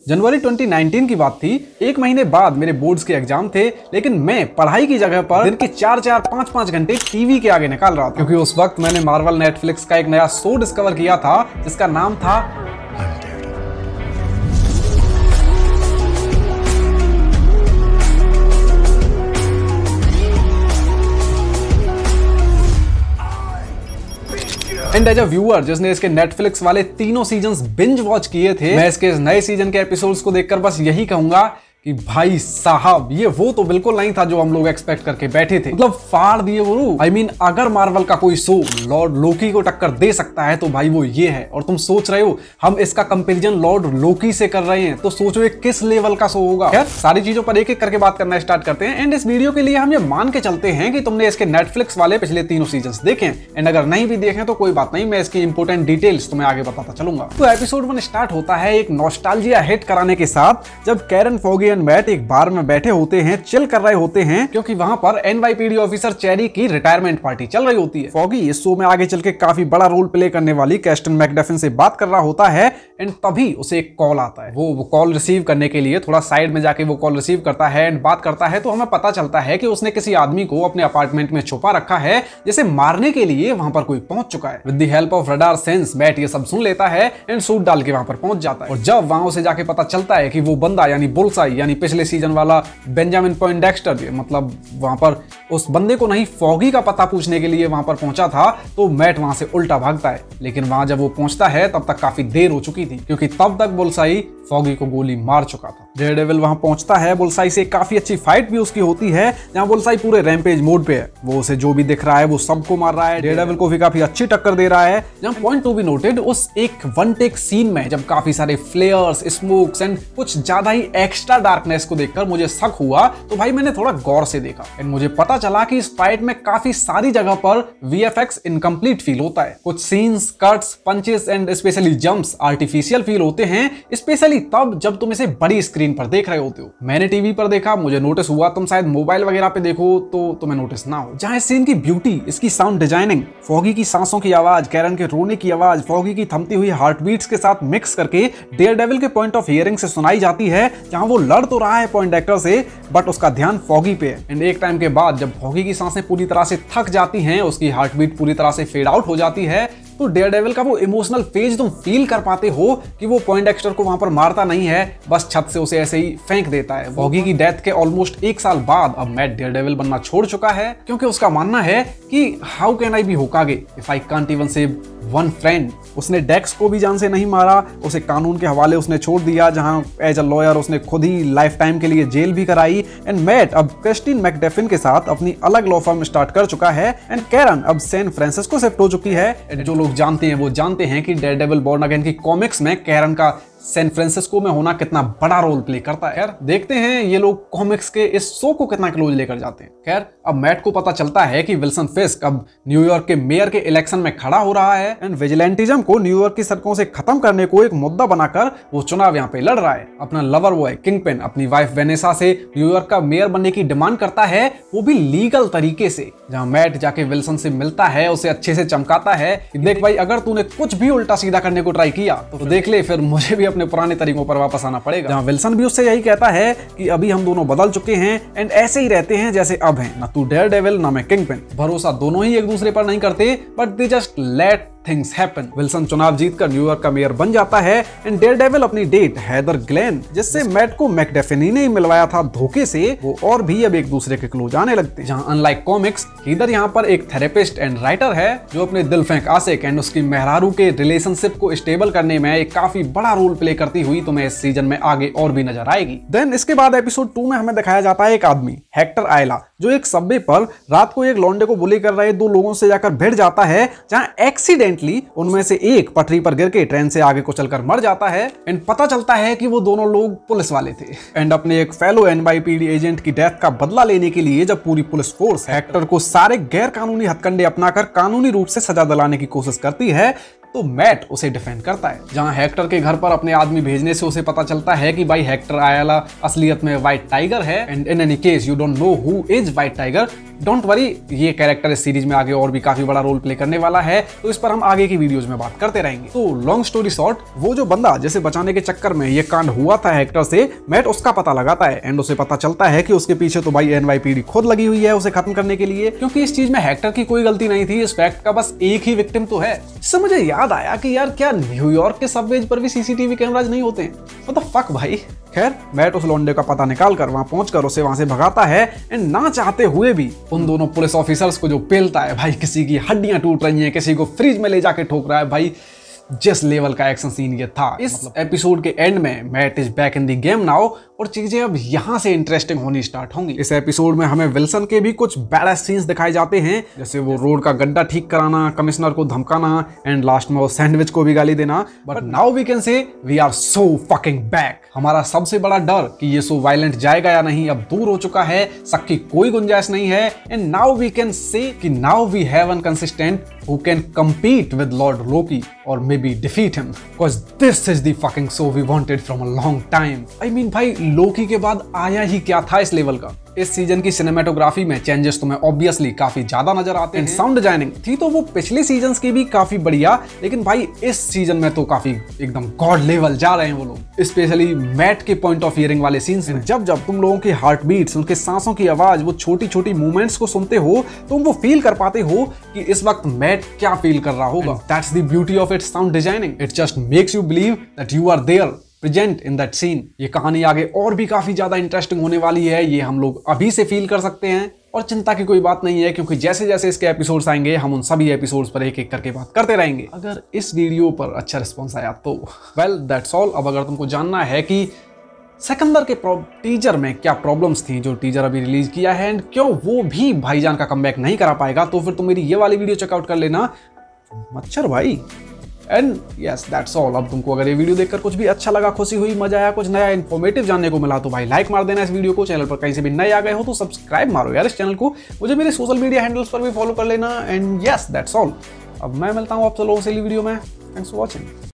जनवरी 2019 की बात थी। एक महीने बाद मेरे बोर्ड्स के एग्जाम थे, लेकिन मैं पढ़ाई की जगह पर दिन के 4-4, 5-5 घंटे टीवी के आगे निकाल रहा था, क्योंकि उस वक्त मैंने मार्वल नेटफ्लिक्स का एक नया शो डिस्कवर किया था जिसका नाम था एंड एज अ व्यूअर जिसने इसके नेटफ्लिक्स वाले तीनों सीजन्स बिंज वॉच किए थे, मैं इसके इस नए सीजन के एपिसोड्स को देखकर बस यही कहूंगा कि भाई साहब ये वो तो बिल्कुल नहीं था जो हम लोग एक्सपेक्ट करके बैठे थे। मतलब फाड़ दिए वो। आई मीन अगर मार्वल का कोई शो लॉर्ड लोकी को टक्कर दे सकता है तो भाई वो ये है। और तुम सोच रहे हो हम इसका कंपैरिजन लॉर्ड लोकी से कर रहे हैं, तो सोचो ये किस लेवल का शो होगा। खैर सारी चीजों पर एक एक करके बात करना स्टार्ट करते हैं। एंड इस वीडियो के लिए हम ये मान के चलते हैं कि तुमने इसके नेटफ्लिक्स वाले पिछले तीनों सीजन देखे हैं, एंड अगर नहीं भी देखे तो कोई बात नहीं, मैं इसकी इंपोर्टेंट डिटेल्स तुम्हें आगे बताता चलूंगा। तो एपिसोड 1 स्टार्ट होता है एक नॉस्टैल्जिया हिट कराने के साथ, जब कैरन, फॉगी एंड मैट एक बार में बैठे होते हैं, चिल कर रहे होते हैं, क्योंकि वहां पर एनवाईपीडी ऑफिसर चेरी की रिटायरमेंट पार्टी चल रही होती है। फॉगी इस शो में आगे चल के काफी बड़ा रोल प्ले करने वाली कैस्टन मैकडफिन से बात कर रहा होता है, एंड तभी उसे एक कॉल आता है। वो कॉल रिसीव करने के लिए थोड़ा साइड में जाके वो कॉल रिसीव करता है एंड बात करता है, तो हमें पता चलता है कि उसने किसी आदमी को अपने अपार्टमेंट में छुपा रखा है, जिसे मारने के लिए वहां पर कोई पहुंच चुका है। With the help of radar sense Matt ये सब सुन लेता है एंड सूट डाल के वहां पर पहुंच जाता है। और जब वहां उसे जाके पता चलता है कि वो बंदा यानी बुलसाई यानी पिछले सीजन वाला बेंजामिन पोइंडेक्स्टर, मतलब वहां पर उस बंदे को नहीं फॉगी का पता पूछने के लिए वहां पर पहुंचा था, तो मैट वहां से उल्टा भागता है। लेकिन वहां जब वो पहुंचता है तब तक काफी देर हो चुकी थी, क्योंकि तब तक बुलसाई फॉगी को गोली मार चुका था। डेयरडेविल वहां पहुंचता है, बुलसाई से काफी अच्छी फाइट भी उसकी होती है, जहां बुलसाई पूरे रैम्पेज मोड पे है। वो उसे जो भी दिख रहा है वो सबको मार रहा है, डेयरडेविल को भी काफी अच्छी टक्कर दे रहा है। जहां पॉइंट टू बी नोटेड, उस एक वन टेक सीन में जब काफी सारे फ्लेयर्स, स्मोक्स एंड कुछ ज्यादा ही एक्स्ट्रा डार्कनेस को देखकर मुझे शक हुआ, तो भाई मैंने थोड़ा गौर से देखा एंड मुझे पता चला कि इस फाइट में काफी सारी जगह पर वीएफएक्स इनकम्प्लीट फील होता है। कुछ scenes, cuts, punches and specially jumps artificial feel होते हैं, स्पेशली तब जब तुम इसे बड़ी स्क्रीन पर देख रहे होते हो। मैंने टीवी पर देखा, मुझे नोटिस हुआ, तुम शायद मोबाइल वगैरह पे देखो तो तुम्हें नोटिस ना हो। जहां इस सीन की ब्यूटी, इसकी साउंड डिजाइनिंग, फॉगी की सांसों की आवाज, कैरन के रोने की आवाज, फॉगी की थमती हुई हार्टबीट्स के साथ मिक्स करके डेयरडेविल के पॉइंट ऑफ हियरिंग से सुनाई जाती है, जहां वो लड़ तो रहा है पोइंडेक्टर से, बट उसका ध्यान फॉगी पे है। एंड एक टाइम के बाद जब फॉगी की सांसें पूरी तरह से थक जाती हैं, उसकी हार्टबीट पूरी तरह से फेड आउट हो जाती है, तो डेयरडेविल का वो इमोशनल फेज तुम फील कर पाते हो कि वो पोइंडेक्स्टर को वहां पर मारता नहीं है, बस छत से उसे ऐसे ही फेंक देता है। फॉगी की डेथ के ऑलमोस्ट 1 साल बाद अब मैट डेयरडेविल बनना छोड़ चुका है, क्योंकि उसका मानना है कि how can I be Hokage if I can't even save one friend. उसने डेक्स को भी जान से नहीं मारा, उसे कानून के हवाले उसने छोड़ दिया, जहां एज अ लॉयर उसने खुद ही लाइफ टाइम के लिए जेल भी कराई। एंड मैट अब क्रिस्टीन मैकडफिन के साथ अपनी अलग लॉ फर्म स्टार्ट कर चुका है, एंड कैरन अब सैन फ्रांसिस्को शिफ्ट हो चुकी है। जो लोग जानते हैं वो जानते हैं कि डेयरडेविल बॉर्न अगेन की कॉमिक्स में कैरन का सैन फ्रांसिस्को में होना कितना बड़ा रोल प्ले करता है। खैर देखते हैं ये लोग कॉमिक्स के इस शो को कितना क्लोज लेकर जाते हैं। खैर अब मैट को पता चलता है कि विल्सन फिस्क अब न्यूयॉर्क के मेयर के इलेक्शन में खड़ा हो रहा है, एंड विजिलेंटिज्म को न्यूयॉर्क की सड़कों से खत्म करने को एक मुद्दा बनाकर वो चुनाव यहाँ पे लड़ रहा है। अपना लवर बॉय किंगपिन अपनी वाइफ वेनेसा से न्यूयॉर्क का मेयर बनने की डिमांड करता है, वो भी लीगल तरीके से। जहां मैट जाके विल्सन से मिलता है, उसे अच्छे से चमकाता है कि देख भाई अगर तूने कुछ भी उल्टा सीधा करने को ट्राई किया तो देख ले, फिर मुझे भी अपने पुराने तरीकों पर वापस आना पड़ेगा। जहां विल्सन भी उससे यही कहता है कि अभी हम दोनों बदल चुके हैं एंड ऐसे ही रहते हैं जैसे अब हैं, ना तू डेयरडेविल ना मैं किंगपिन। भरोसा दोनों ही एक दूसरे पर नहीं करते, but they just let things happen. Wilson चुनाव जीतकर न्यूयॉर्क का मेयर बन जाता है, एंड डेयरडेविल अपनी डेट हैदर ग्लेन, जिससे मैट को मैकडफिनी ने मिलवाया था धोखे से, वो और भी अब एक दूसरे के क्लोज आने लगते हैं। जहां अनलाइक कॉमिक्स, इधर यहाँ पर एक थेरेपिस्ट एंड राइटर है जो अपने दिल फेंक आशिक एंड उसकी मेहरारू के रिलेशनशिप को स्टेबल करने में एक काफी बड़ा रोल प्ले करती हुई तुम्हें इस सीजन में आगे और भी नजर आएगी। देन इसके बाद एपिसोड 2 में हमें दिखाया जाता है एक आदमी हेक्टर आयला, जो एक सबवे पर रात को एक लौंडे को बुली कर रहे 2 लोगों से जाकर भिड़ जाता है, जहां एक्सीडेंटली उनमें से एक पटरी पर गिर के ट्रेन से आगे कुचलकर मर जाता है। एंड पता चलता है कि वो दोनों लोग पुलिस वाले थे, एंड अपने एक फेलो एनवाईपीडी एजेंट की डेथ का बदला लेने के लिए जब पूरी पुलिस फोर्स हेक्टर को सारे गैर कानूनी हथकंडे अपनाकर कानूनी रूप से सजा दिलाने की कोशिश करती है, तो मैट उसे डिफेंड करता है। जहां हेक्टर के घर पर अपने आदमी भेजने से उसे पता चलता है कि भाई हेक्टर आयला असलियत में व्हाइट टाइगर है, and in any case you don't know who is white tiger, don't worry, ये कैरेक्टर इस सीरीज में आगे और भी काफी बड़ा रोल प्ले करने वाला है, तो इस पर हम आगे की वीडियोस में बात करते रहेंगे। तो लॉन्ग स्टोरी शॉर्ट, वो जो बंदा जिसे बचाने के चक्कर में ये कांड हुआ था हेक्टर से, मैट उसका पता लगाता है एंड उसे पता चलता है कि उसके पीछे तो भाई एनवाईपीडी खुद लगी हुई है उसे खत्म करने के लिए, क्योंकि इस चीज में हेक्टर की कोई गलती नहीं थी, इस फैक्ट का बस एक ही विक्टिम तो है। इससे मुझे याद आया कि यार क्या न्यूयॉर्क के सबवेज पर भी सीसीटीवी कैमराज नहीं होते? व्हाट द फक भाई। खैर, मैट उस लौंडे का पता निकाल कर वहां पहुंचकर उसे वहां से भगाता है एंड ना चाहते हुए भी उन दोनों पुलिस ऑफिसर्स को जो पेलता है भाई, किसी की हड्डियां टूट रही हैं, किसी को फ्रिज में ले जाके ठोक रहा है भाई, जिस लेवल का एक्शन सीन ये था। इस एपिसोड के एंड में Matt is back in the game now और चीजें अब यहां से इंटरेस्टिंग होनी स्टार्ट होंगी। इस एपिसोड में हमें विल्सन के भी कुछ बैड सीन्स दिखाए जाते हैं, जैसे वो रोड का गड्ढा ठीक कराना, कमिश्नर को धमकाना एंड लास्ट में वो सैंडविच को भी गाली देना। But now we can say we are so fucking back. हमारा सबसे बड़ा डर कि ये सो वायलेंट जाएगा या नहीं अब दूर हो चुका है, शक की कोई गुंजाइश नहीं है and now we can say कि now we have one consistent who can compete with Lord Loki or maybe defeat him, because this is the fucking show we wanted from a long time. I mean भाई, लोकी के बाद आया ही क्या था इस level का। इस सीजन की सिनेमेटोग्राफी में चेंजेस तुम्हें ऑब्वियसली काफी ज्यादा नजर आते हैं। साउंड डिजाइनिंग थी तो वो पिछले सीजन्स की भी काफी बढ़िया, लेकिन भाई इस सीजन में तो काफी एकदम गॉड लेवल जा रहे हैं वो लोग, स्पेशली मैट के पॉइंट ऑफ हियरिंग वाले सीन्स में। जब जब तुम लोगों की हार्ट बीट्स, उनके सांसों की आवाज, वो छोटी छोटी मूवमेंट्स को सुनते हो, तुम वो फील कर पाते हो कि इस वक्त मैट क्या फील कर रहा होगा। That's the beauty of its sound designing, it just makes you believe that you are there present in that scene. ये कहानी आगे और भी काफी ज्यादा इंटरेस्टिंग होने वाली है, ये हम लोग अभी से फील कर सकते हैं और चिंता की कोई बात नहीं है, क्योंकि जैसे जैसे इसके एपिसोड्स आएंगे हम उन सभी एपिसोड्स पर एक एक करके बात करते रहेंगे। अगर इस वीडियो पर अच्छा रिस्पॉन्स आया तो वेल दैट्स ऑल। अब अगर तुमको जानना है कि सिकंदर के टीजर में क्या प्रॉब्लम्स थी, जो टीजर अभी रिलीज किया है एंड क्यों वो भी भाईजान का कमबैक नहीं करा पाएगा, तो फिर तुम मेरी ये वाली वीडियो चेकआउट कर लेना, मच्छर भाई। And yes that's all. अब तुमको अगर ये वीडियो देखकर कुछ भी अच्छा लगा, खुशी हुई, मजा आया, कुछ नया इन्फॉर्मेटिव जानने को मिला, तो भाई लाइक मार देना इस वीडियो को। चैनल पर कहीं से भी नए आ गए हो तो सब्सक्राइब मारो यार इस चैनल को। मुझे मेरे सोशल मीडिया हैंडल्स पर भी फॉलो कर लेना एंड यस दैट्स ऑल। अब मैं मिलता हूँ आप लोगों से अगली वीडियो में। Thanks for watching.